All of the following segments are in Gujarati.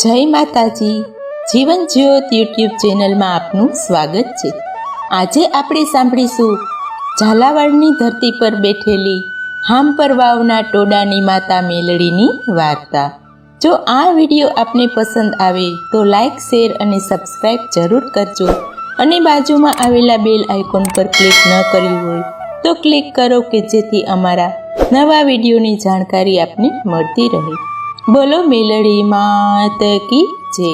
જય માતાજી, જીવન જ્યોત યુટ્યુબ ચેનલમાં આપનું સ્વાગત છે। આજે આપણે સાંભળીશું ઝાલાવાડની ધરતી પર બેઠેલી હાંપર વાવના ટોડાની માતા મેલડીની વાર્તા। જો આ વિડીયો આપને પસંદ આવે તો લાઈક, શેર અને સબસ્ક્રાઈબ જરૂર કરજો અને બાજુમાં આવેલા બેલ આઇકોન પર ક્લિક ન કર્યું હોય તો ક્લિક કરો કે જેથી અમારા નવા વિડીયોની જાણકારી આપને મળતી રહે। બોલો મેલડી માત કી જય।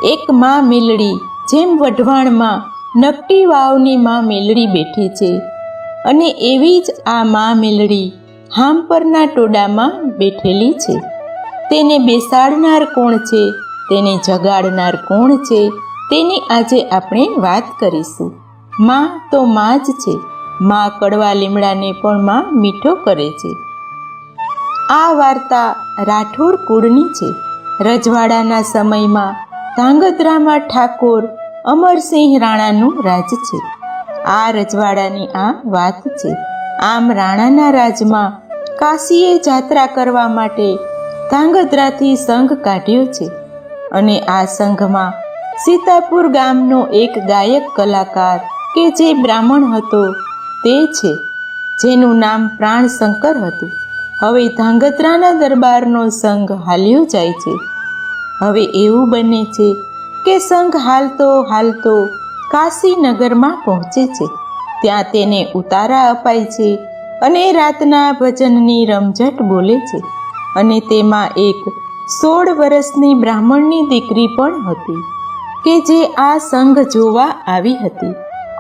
એક માં મેલડી જેમ વઢવાણમાં નકટી વાવની માં મેલડી બેઠી છે અને એવી જ આ માં મેલડી હાંપરના ટોડામાં બેઠેલી છે। તેને બેસાડનાર કોણ છે, તેને જગાડનાર કોણ છે, તેની આજે આપણે વાત કરીશું। માં તો માં જ છે। માં કડવા લીમડાને પણ માં મીઠો કરે છે। આ વાર્તા રાઠોડ કુળની છે। રજવાડાના સમયમાં ધાંગધ્રામાં ઠાકોર અમરસિંહ રાણાનું રાજ છે। આ રજવાડાની આ વાત છે। આમ રાણાના રાજમાં કાશીએ જાત્રા કરવા માટે ધાંગધ્રાથી સંઘ કાઢ્યો છે અને આ સંઘમાં સીતાપુર ગામનો એક ગાયક કલાકાર કે જે બ્રાહ્મણ હતો તે છે, જેનું નામ પ્રાણશંકર હતું। હવે ધાંગધ્રાના દરબારનો સંઘ હાલ્યો જાય છે। હવે એવું બને છે કે સંઘ હાલતો હાલતો કાશીનગરમાં પહોંચે છે। ત્યાં તેને ઉતારા અપાય છે અને રાતના ભજનની રમઝટ બોલે છે અને તેમાં એક 16 વર્ષની બ્રાહ્મણની દીકરી પણ હતી કે જે આ સંઘ જોવા આવી હતી।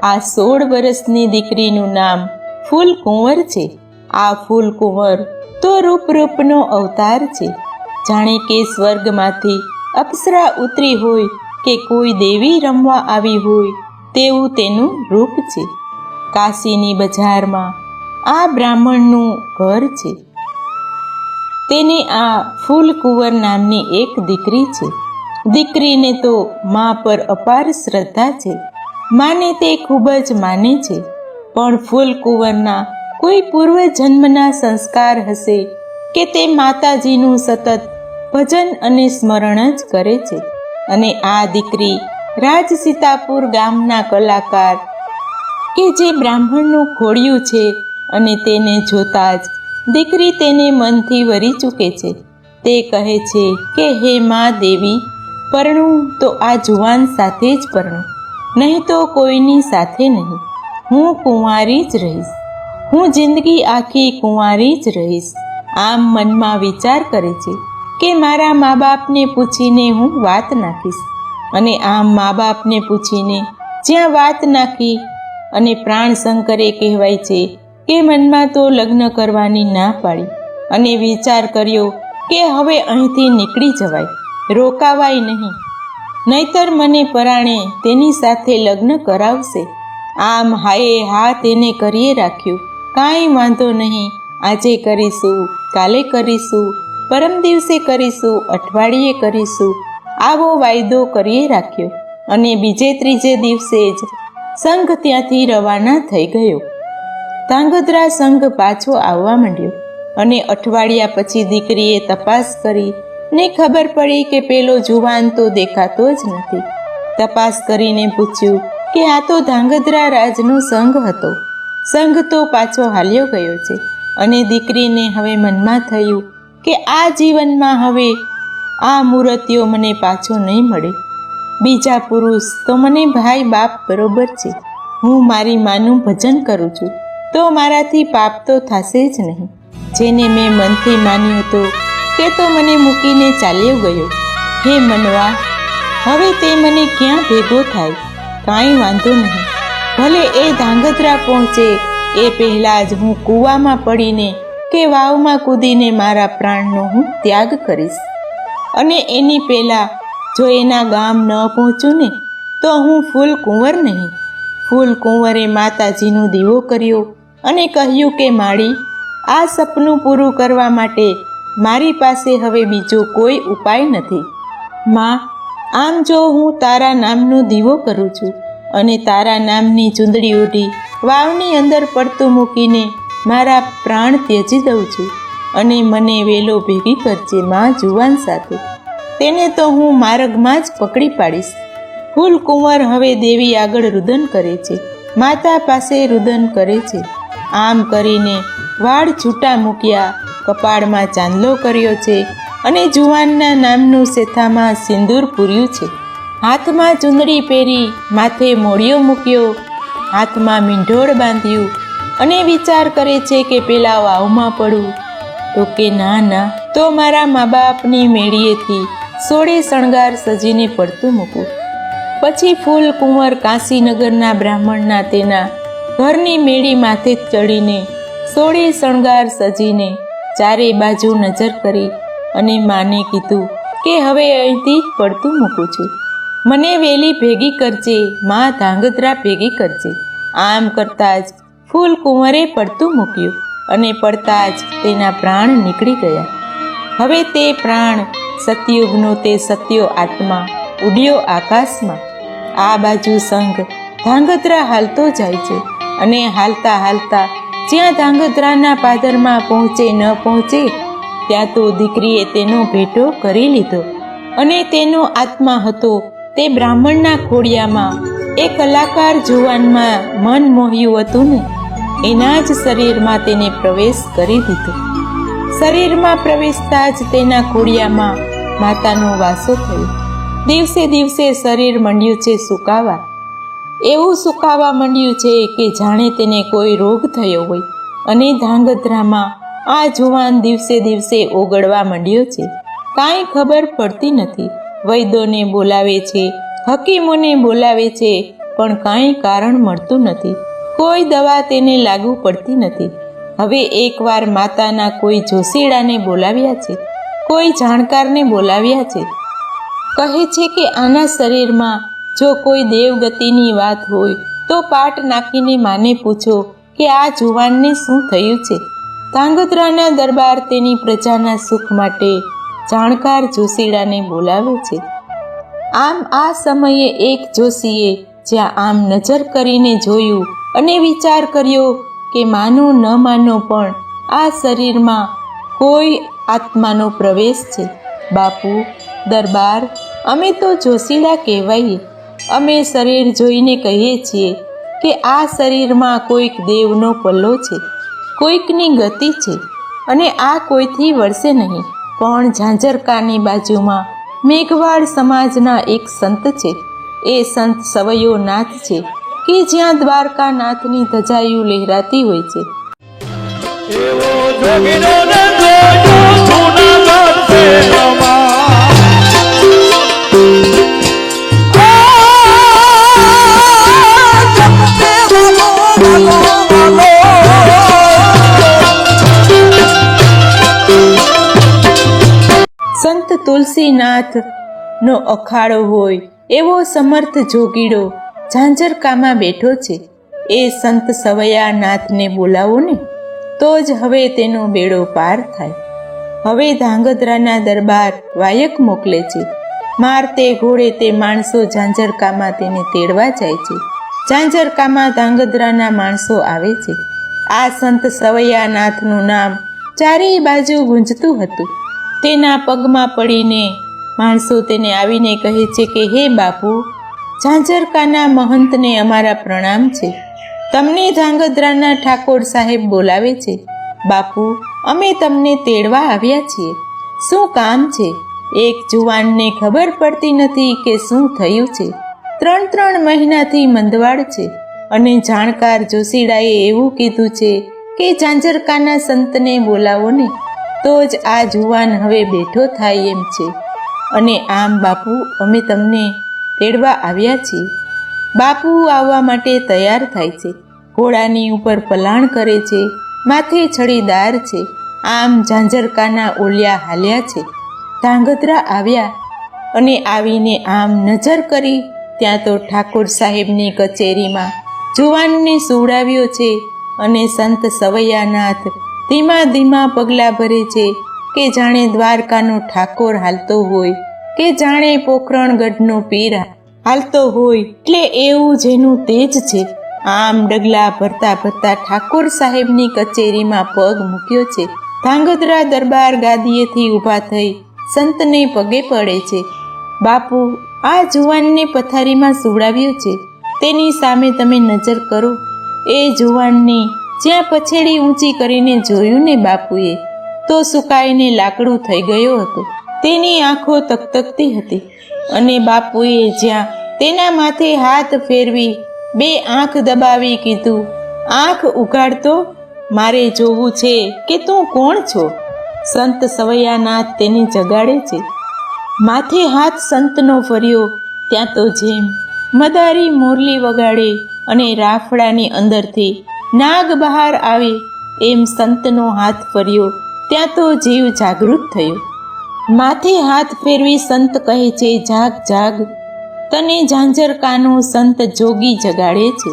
આ 16 વર્ષની દીકરીનું નામ ફૂલકુંવર છે। આ ફૂલકુંવર તો રૂપનો અવતાર છે। જાણે કે સ્વર્ગમાંથી અપ્સરા ઉતરી હોય કે કોઈ દેવી રમવા આવી હોય તેવું તેનું રૂપ છે। કાશીની બજારમાં આ બ્રાહ્મણનું ઘર છે। તેને આ ફૂલકુંવર નામની એક દીકરી છે। દીકરીને તો મા પર અપાર શ્રદ્ધા છે। માને તે ખૂબ જ માને છે, પણ ફૂલકુંવરના કોઈ પૂર્વજન્મના સંસ્કાર હશે કે તે માતાજીનું સતત ભજન અને સ્મરણ જ કરે છે। અને આ દીકરી રાજ સીતાપુર ગામના કલાકાર કે જે બ્રાહ્મણનું ખોડિયું છે અને તેને જોતા જ દીકરી તેને મનથી વરી ચૂકે છે। તે કહે છે કે હે મા દેવી, પરણું તો આ જુવાન સાથે જ પરણું, નહીં તો કોઈની સાથે નહીં। હું કુંવારી જ રહીશ, હું જિંદગી આખી કુંવારી જ રહીશ। આમ મનમાં વિચાર કરે છે કે મારા મા બાપને પૂછીને હું વાત નાખીશ। અને આમ મા બાપને પૂછીને જ્યાં વાત નાખી અને પ્રાણશંકરે કહેવાય છે કે મનમાં તો લગ્ન કરવાની ના પાડી અને વિચાર કર્યો કે હવે અહીંથી નીકળી જવાય, રોકાવાય નહીં, નહીતર મને પરાણે તેની સાથે લગ્ન કરાવશે। આમ હાયે હા તેને કરીએ રાખ્યું। કાંઈ વાંધો નહીં, આજે કરીશું, કાલે કરીશું, પરમ દિવસે કરીશું, અઠવાડિયે કરીશું, આવો વાયદો કરીએ રાખ્યો અને બીજે ત્રીજે દિવસે જ સંઘ ત્યાંથી રવાના થઈ ગયો। ધાંગધ્રા સંઘ પાછો આવવા માંડ્યો અને અઠવાડિયા પછી દીકરીએ તપાસ કરી ને ખબર પડી કે પેલો જુવાન તો દેખાતો જ નથી। તપાસ કરીને પૂછ્યું કે આ તો ધાંગધ્રા રાજનો સંઘ હતો, સંઘ તો પાછો હાલ્યો ગયો છે। અને દીકરીને હવે મનમાં થયું કે આ જીવનમાં હવે આ મૂર્તિઓ મને પાછો નહીં મળે। બીજા પુરુષ તો મને ભાઈ બાપ બરોબર છે। હું મારી માનું ભજન કરું છું તો મારાથી પાપ તો થશે જ નહીં। જેને મેં મનથી માન્યો હતો તે તો મને મૂકીને ચાલ્યો ગયો। હે મનવા, હવે તે મને ક્યાં ભેગો થાય? કાંઈ વાંધો નહીં, ભલે એ ધાંગધ્રા પહોંચે એ પહેલાં જ હું કૂવામાં પડીને કે વાવમાં કૂદીને મારા પ્રાણનો હું ત્યાગ કરીશ। અને એની પહેલાં જો એના ગામ ન પહોંચું ને તો હું ફૂલકુંવર નહીં। ફૂલકુંવરે માતાજીનો દીવો કર્યો અને કહ્યું કે માળી, આ સપનું પૂરું કરવા માટે મારી પાસે હવે બીજો કોઈ ઉપાય નથી। માં, આમ જો હું તારા નામનો દીવો કરું છું અને તારા નામની ચૂંદડી ઓઢી વાવની અંદર પડતું મૂકીને મારા પ્રાણ ત્યજી દઉં છું અને મને વેલો ભેગી કરજે માં જુવાન સાથે। તેને તો હું માર્ગમાં જ પકડી પાડીશ. ફૂલકુંવર હવે દેવી આગળ રુદન કરે છે, માતા પાસે રુદન કરે છે. આમ કરીને વાળ છૂટા મૂક્યા, કપાળમાં ચાંદલો કર્યો છે અને જુવાનના નામનું શેથામાં સિંદૂર પૂર્યું છે. હાથમાં ચૂંદડી પહેરી, માથે મોડિયો મૂક્યો, હાથમાં મીંઢોળ બાંધ્યું અને વિચાર કરે છે કે પેલા વાવમાં પડું તો કે ના, તો મારા મા બાપની મેળીએથી સોળે શણગાર સજીને પડતું મૂકું. પછી ફૂલકુંવર કાશીનગરના બ્રાહ્મણના તેના ઘરની મેળી માથે ચડીને સોળે શણગાર સજીને ચારે બાજુ નજર કરી અને માને કીધું કે હવે અહીંથી જ પડતું મૂકું છું, મને વેલી ભેગી કરજે, માં ધાંગધ્રા ભેગી કરજે. આમ કરતાં જ ફૂલકુંવરે પડતું મૂક્યું અને પડતા જ તેના પ્રાણ નીકળી ગયા. હવે તે પ્રાણ સતયુગનો તે સત્યો આત્મા ઉડ્યો આકાશમાં. આ બાજુ સંઘ ધાંગધ્રા હાલતો જાય છે અને હાલતા હાલતા જ્યાં ધાંગધ્રાના પાદરમાં પહોંચે ન પહોંચે ત્યાં તો દીકરીએ તેનો ભેટો કરી લીધો અને તેનો આત્મા હતો તે બ્રાહ્મણના ખોડિયામાં. એ કલાકાર જુવાનમાં મન મોહ્યું હતું ને, એના જ શરીરમાં તેને પ્રવેશ કરી દીધો. શરીરમાં પ્રવેશતા જ તેના ખોડિયામાં માતાનો વાસો થયો. દિવસે દિવસે શરીર મંડ્યું છે સુકાવા. એવું સુકાવા માંડ્યું છે કે જાણે તેને કોઈ રોગ થયો હોય. અને ધાંગધ્રામાં આ જુવાન દિવસે દિવસે ઓગળવા માંડ્યો છે. કાંઈ ખબર પડતી નથી. વૈદ્યોને બોલાવે છે, હકીમોને બોલાવે છે, પણ કાંઈ કારણ મળતું નથી. કોઈ દવા તેને લાગુ પડતી નથી. હવે એકવાર માતાના કોઈ જોશીડાને બોલાવ્યા છે, કોઈ જાણકારને બોલાવ્યા છે. કહે છે કે આના શરીરમાં જો કોઈ દેવગતિની વાત હોય તો પાટ નાખીને માને પૂછો કે આ જુવાનને શું થયું છે. ધાંગધ્રાના દરબાર તેની પ્રજાના સુખ માટે જાણકાર જોશીડાને બોલાવે છે. આમ આ સમયે એક જોશીએ જ્યાં આમ નજર કરીને જોયું અને વિચાર કર્યો કે માનો ન માનો પણ આ શરીરમાં કોઈ આત્માનો પ્રવેશ છે. બાપુ, દરબાર, અમે તો જોશીડા કહેવાઈએ. અમે શરીર જોઈને કહીએ છીએ કે આ શરીરમાં કોઈક દેવનો પલ્લો છે, કોઈકની ગતિ છે અને આ કોઈથી વળશે નહીં. પણ ઝાંઝરકાની બાજુમાં મેઘવાડ સમાજના એક સંત છે. એ સંત સવૈયો નાથ છે કે જ્યાં દ્વારકાનાથની ધજાયુ લહેરાતી હોય છે. એવો જોગીનો ને જોજો સુનાગઢ છે રમા. સંત તુલસીનાથનો અખાડો હોય એવો સમર્થ જોગીડો ઝાંઝરકામાં બેઠો છે. એ સંત સવૈયા નાથને બોલાવો ને તો જ હવે તેનો બેડો પાર થાય. હવે ધાંગધ્રાના દરબાર વાયક મોકલે છે. મારતે ઘોડે તે માણસો ઝાંઝરકામાં તેને તેડવા જાય છે. ઝાંઝરકામાં ધાંગધ્રાના માણસો આવે છે. આ સંત સવૈયા નાથનું નામ ચારેય બાજુ ગુંજતું હતું. તેના પગમાં પડીને માણસો તેને આવીને કહે છે કે હે બાપુ, ઝાંઝરકાના મહંતને અમારા પ્રણામ છે. તમને ધાંગધ્રાના ઠાકોર સાહેબ બોલાવે છે. બાપુ, અમે તમને તેડવા આવ્યા છીએ. શું કામ છે? એક જુવાનને ખબર પડતી નથી કે શું થયું છે. 3 મહિનાથી મંદવાડ છે અને જાણકાર જોશીડાએ એવું કીધું છે કે ઝાંઝરકાના સંતને બોલાવો ને તો જ આ જુવાન હવે બેઠો થાય એમ છે. અને આમ બાપુ, અમે તમને તેડવા આવ્યા છીએ. બાપુ આવવા માટે તૈયાર થાય છે. ઘોડાની ઉપર પલાણ કરે છે, માથે છડીદાર છે. આમ ઝાંઝરકાના ઓલિયા હાલ્યા છે. ધાંગધ્રા આવ્યા અને આવીને આમ નજર કરી ત્યાં તો ઠાકોર સાહેબની કચેરીમાં જુવાનને સુવડાવ્યો છે. અને સંત સવૈયાનાથ ધીમા ધીમા પગલાં ભરે છે કે જાણે દ્વારકાનો ઠાકોર હાલતો હોય, કે જાણે પોખરણગઢનો પીર હાલતો હોય. એટલે એવું જેનું તેજ છે. આમ ડગલા ભરતા ભરતા ઠાકોર સાહેબની કચેરીમાં પગ મૂક્યો છે. ધાંગધ્રા દરબાર ગાદીએથી ઊભા થઈ સંતને પગે પડે છે. બાપુ, આ જુવાનને પથારીમાં સુવડાવ્યો છે, તેની સામે તમે નજર કરો. એ જુવાનની જ્યાં પછેડી ઊંચી કરીને જોયું ને બાપુએ, તો સુકાઈને લાકડું થઈ ગયો હતો. તેની આંખો તકતકતી હતી અને બાપુએ જ્યાં તેના માથે હાથ ફેરવી 2 આંખ દબાવી કીધું, આંખ ઉઘાડતો, મારે જોવું છે કે તું કોણ છો. સંત સવૈયાનાથ તેને જગાડે છે. માથે હાથ સંતનો ફર્યો ત્યાં તો જેમ મદારી મોરલી વગાડે અને રાફડાની અંદરથી નાગ બહાર આવે, એમ સંતનો હાથ ફર્યો ત્યાં તો જીવ જાગૃત થયો. માથે હાથ ફેરવી સંત કહે છે, જાગ જાગ, તને ઝાંઝરકાનો સંત જોગી જગાડે છે.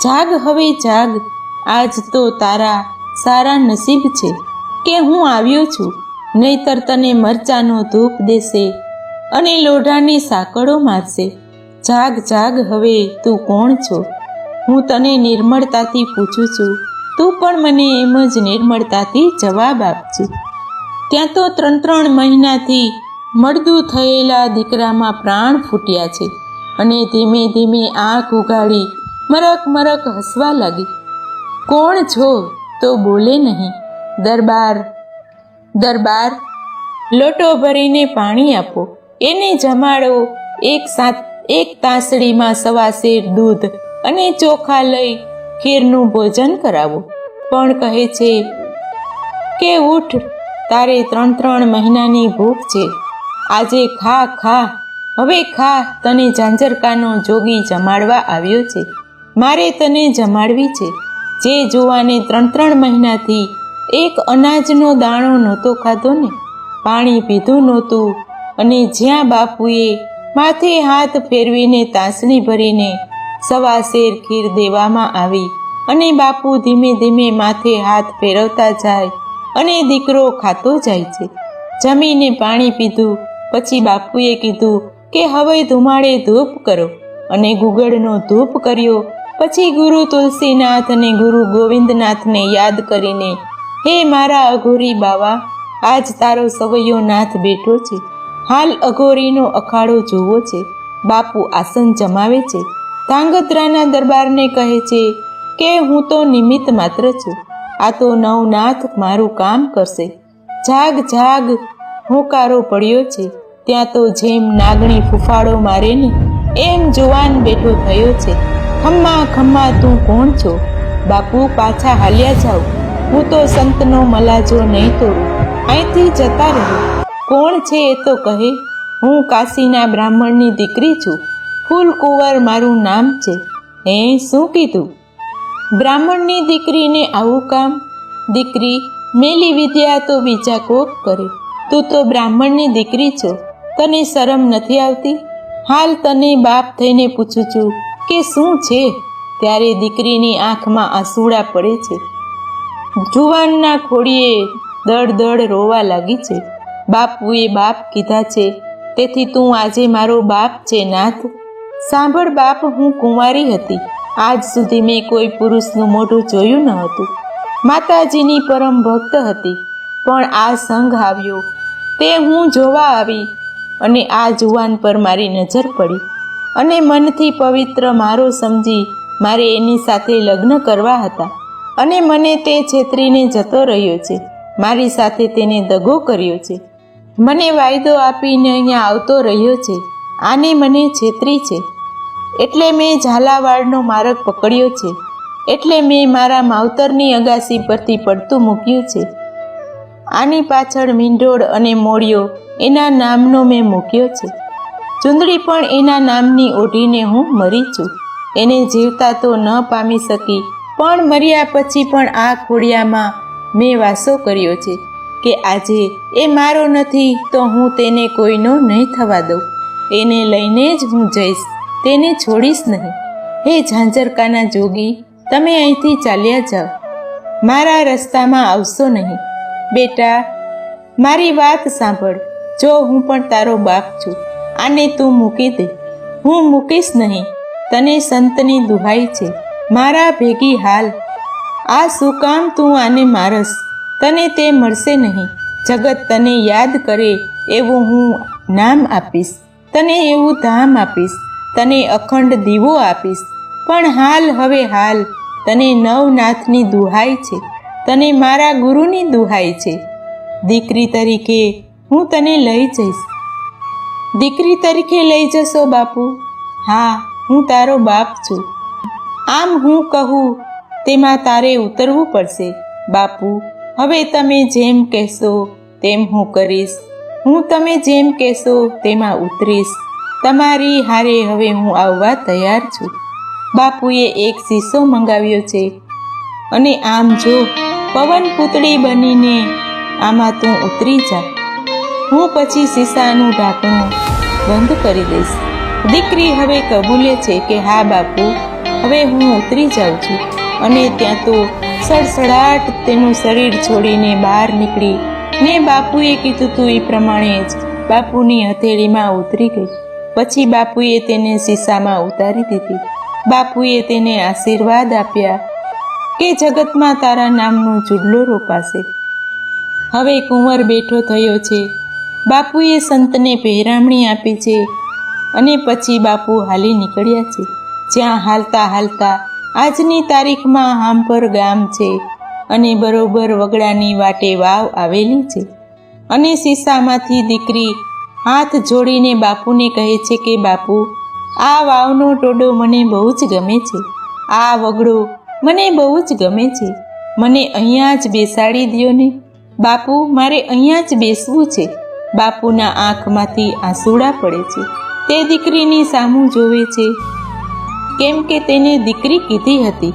જાગ હવે જાગ, આજ તો તારા સારા નસીબ છે કે હું આવ્યો છું, નહીતર તને મરચાનો ધૂપ દેશે અને લોઢાની સાંકળો મારશે. જાગ જાગ, હવે તું કોણ છો? હું તને નિર્મળતાથી પૂછું છું, તું પણ મને એમ જ નિર્મળતાથી જવાબ આપજે. ત્યાં તો 3 મહિનાથી મળદું થયેલા દીકરામાં પ્રાણ ફૂટ્યા છે અને ધીમે ધીમે આંખ ઉઘાડી મરક મરક હસવા લાગી. કોણ છો? તો બોલે નહીં. દરબાર, દરબાર, લોટો ભરીને પાણી આપો, એને જમાડો. એક તાંસળીમાં 1.25 સેર દૂધ અને ચોખા લઈ ખીરનું ભોજન કરાવો. પણ કહે છે કે ઉઠ, તારે 3 મહિનાની ભૂખ છે, આજે ખા ખા, હવે ખા. તને ઝાંઝરકાનો જોગી જમાડવા આવ્યો છે, મારે તને જમાડવી છે. જે જુવાને 3 મહિનાથી એક અનાજનો દાણો નહોતો ખાધો ને, પાણી પીધું નહોતું, અને જ્યાં બાપુએ માથે હાથ ફેરવીને તાંસણી ભરીને 1.25 સેર ખીર દેવામાં આવી અને બાપુ ધીમે ધીમે માથે હાથ ફેરવતા જાય અને દીકરો ખાતો જાય છે. જમીને પાણી પીધું પછી બાપુએ કીધું કે હવે ધુમાડે ધૂપ કરો, અને ગુગળનો ધૂપ કર્યો. પછી ગુરુ તુલસીનાથ અને ગુરુ ગોવિંદનાથને યાદ કરીને, હે મારા અઘોરી બાવા, આજ તારો સવૈયો નાથ બેઠો છે, હાલ અઘોરીનો અખાડો જોવો છે. બાપુ આસન જમાવે છે. ધાંગધ્રાના દરબારને કહે છે કે હું તો નિમિત્ત માત્ર છું, આ તો નવનાથ મારું કામ કરશે. જાગ જાગ, હોંકારો પડ્યો છે. ત્યાં તો જેમ નાગણી ફૂફાડો મારે ને એમ જુવાન બેઠો થયો છે. ખમ્મા ખમ્મા, તું કોણ છો? બાપુ, પાછા હાલ્યા જાઓ, હું તો સંતનો મલાજો નહીં તોડું, અહીંથી જતા રહો. કોણ છે એ તો કહે. હું કાશીના બ્રાહ્મણની દીકરી છું, ફૂલકુંવર મારું નામ છે. હે, શું કીધું? બ્રાહ્મણની દીકરીને આવું કામ? દીકરી, મેલી વિદ્યા તો બીજા કોક કરે, તું તો બ્રાહ્મણની દીકરી છો, તને શરમ નથી આવતી? હાલ તને બાપ થઈને પૂછું છું કે શું છે? ત્યારે દીકરીની આંખમાં આંસુડા પડે છે. જુવાનના ખોડીએ દડ દડ રોવા લાગી છે. બાપુએ બાપ કીધા છે, તેથી તું આજે મારો બાપ છે નાથ. સાંભળ બાપ, હું કુંવારી હતી, આજ સુધી મેં કોઈ પુરુષનું મોઢું જોયું ન હતું. માતાજીની પરમ ભક્ત હતી, પણ આ સંઘ આવ્યો તે હું જોવા આવી, અને આ જુવાન પર મારી નજર પડી, અને મનથી પવિત્ર મારો સમજી મારે એની સાથે લગ્ન કરવા હતા, અને મને તે છેતરીને જતો રહ્યો છે. મારી સાથે તેને દગો કર્યો છે, મને વાયદો આપીને અહીંયા આવતો રહ્યો છે. આને મને છેતરી છે, એટલે મેં ઝાલાવાડનો માર્ગ પકડ્યો છે, એટલે મેં મારા માવતરની અગાસી પરથી પડતું મૂક્યું છે. આની પાછળ મીંઢોળ અને મોળિયો એના નામનો મેં મૂક્યો છે. ચૂંદડી પણ એના નામની ઓઢીને હું મરી છું. એને જીવતા તો ન પામી શકી, પણ મર્યા પછી પણ આ ખોડિયામાં મેં વાસો કર્યો છે કે આજે એ મારો નથી તો હું તેને કોઈનો નહીં થવા દઉં. એને લઈને જ હું જઈશ, તેને છોડીશ નહીં. હે ઝાંઝરકાના જોગી, તમે અહીંથી ચાલ્યા જાઓ, મારા રસ્તામાં આવશો નહીં. બેટા, મારી વાત સાંભળ, જો હું પણ તારો બાપ છું, આને તું મૂકી દે. હું મૂકીશ નહીં, તને સંતની દુહાઈ છે, મારા ભેગી હાલ. આ શું કામ તું આને મારસ? તને તે મળશે નહીં. જગત તને યાદ કરે એવું હું નામ આપીશ, તને એવું ધામ આપીશ, તને અખંડ દીવો આપીશ. પણ હાલ હવે હાલ, તને નવનાથની દુહાઈ છે, તને મારા ગુરુની દુહાઈ છે. દીકરી તરીકે હું તને લઈ જઈશ. દીકરી તરીકે લઈ જશો બાપુ? હા, હું તારો બાપ છું. આમ હું કહું તેમાં તારે ઉતરવું પડશે. બાપુ, હવે તમે જેમ કહેશો તેમ હું કરીશ. હું તમે જેમ કહેશો તેમાં ઉતરીશ. તમારી હારે હવે હું આવવા તૈયાર છું. બાપુએ એક શીશો મંગાવ્યો છે અને આમ જો પવન પૂતળી બનીને આમાં તું ઉતરી જા. હું પછી શીશાનું ઢાંકણું બંધ કરી દઈશ. દીકરી હવે કબૂલે છે કે હા બાપુ, હવે હું ઉતરી જાઉં છું. અને ત્યાં તો સડસડાટ તેનું શરીર છોડીને બહાર નીકળી ને બાપુએ કીધું તું એ પ્રમાણે જ બાપુની હથેળીમાં ઉતરી ગઈ. પછી બાપુએ તેને શીશામાં ઉતારી દીધી. બાપુએ તેને આશીર્વાદ આપ્યા કે જગતમાં તારા નામનો ચૂડલો રોપાશે. હવે કુંવર બેઠો થયો છે. બાપુએ સંતને પહેરામણી આપી છે અને પછી બાપુ હાલી નીકળ્યા છે. જ્યાં હાલતા હાલતા આજની તારીખમાં હાંપર ગામ છે અને બરોબર વગડાની વાટે વાવ આવેલી છે. અને શીશામાંથી દીકરી હાથ જોડીને બાપુને કહે છે કે બાપુ, આ વાવનો ટોડો મને બહુ જ ગમે છે. આ વગડો મને બહુ જ ગમે છે. મને અહીંયા જ બેસાડી દ્યો ને. બાપુ, મારે અહીંયા જ બેસવું છે. બાપુના આંખમાંથી આંસુડા પડે છે. તે દીકરીની સામું જોવે છે, કેમ કે તેને દીકરી કીધી હતી.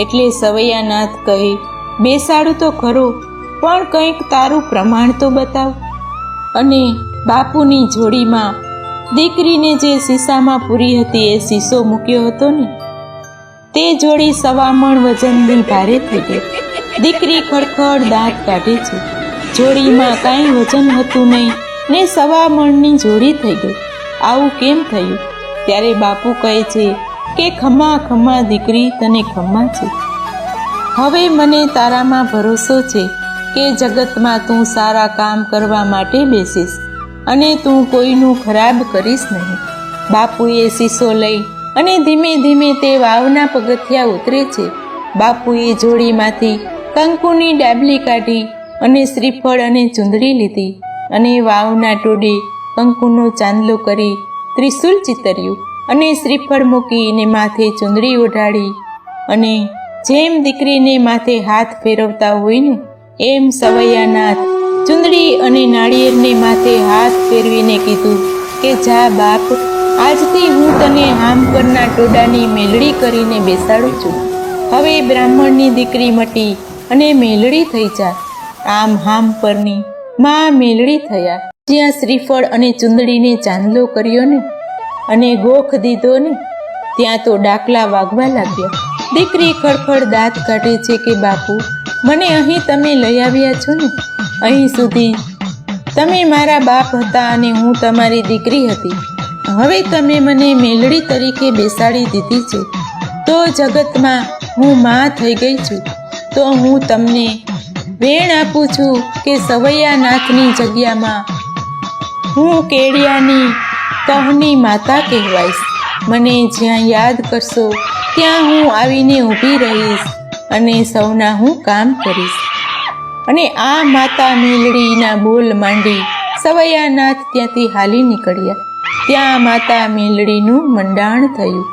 એટલે સવૈયાનાથ કહે, બેસાડું તો ખરો, પણ કંઈક તારું પ્રમાણ તો બતાવ. અને બાપુની જોડીમાં દીકરીને જે શીશામાં પૂરી હતી એ શીશો મૂક્યો હતો ને, તે જોડી 1.25 મણ વજનની ભારે થઈ ગઈ. દીકરી ખડખડ દાંત કાઢે છે. જોડીમાં કાંઈ વજન હતું નહીં ને 1.25 મણની જોડી થઈ ગઈ. આવું કેમ થયું? ત્યારે બાપુ કહે છે કે ખમ્મા ખમ્મા દીકરી, તને ખમ્મા છે. હવે મને તારામાં ભરોસો છે કે જગતમાં તું સારા કામ કરવા માટે બેસીશ અને તું કોઈનું ખરાબ કરીશ નહીં. બાપુએ શીશો લઈ અને ધીમે ધીમે તે વાવના પગથિયા ઉતરે છે. બાપુએ જોડીમાંથી કંકુની ડાબલી કાઢી અને શ્રીફળ અને ચૂંદડી લીધી અને વાવના ટોડે કંકુનો ચાંદલો કરી ત્રિશૂલ ચિતર્યું અને શ્રીફળ મૂકીને માથે ચૂંદડી ઓઢાડી અને જેમ દીકરીને માથે હાથ ફેરવતા હોય ને એમ સવૈયાનાથ ચૂંદડી અને નાળિયેરને માથે હાથ ફેરવીને કીધું કે જા બાપ, આજથી હું તને હામ પરના ટોડાની મેલડી કરીને બેસાડું છું. હવે બ્રાહ્મણની દીકરી મટી અને મેલડી થઈ જા. આમ હામ પરની માં મેલડી થયા. જ્યાં શ્રીફળ અને ચૂંદડીને ચાંદલો કર્યો ને અને ગોખ દીધો ને, ત્યાં તો ડાકલા વાગવા લાગ્યા. દીકરી ખડખડ દાંત કાઢે છે કે બાપુ, મને અહીં તમે લઈ આવ્યા છો ને, અહીં સુધી તમે મારા બાપ હતા અને હું તમારી દીકરી હતી. હવે તમે મને મેલડી તરીકે બેસાડી દીધી છે, તો જગતમાં હું માં થઈ ગઈ છું. તો હું તમને વેણ આપું છું કે સવૈયાનાથની જગ્યામાં હું કેડિયાની કહની માતા કહેવાઈશ. મને જ્યાં યાદ કરશો ત્યાં હું આવીને ઊભી રહીશ અને સૌના હું કામ કરીશ. અને આ માતા મેલડીના બોલ માંડી સવૈયાનાથ ત્યાંથી હાલી નીકળ્યા. ત્યાં માતા મેલડીનું મંડાણ થયું.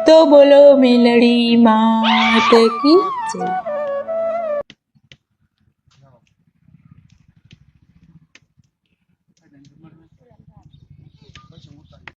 તો બોલો મેલડી માત કી જય.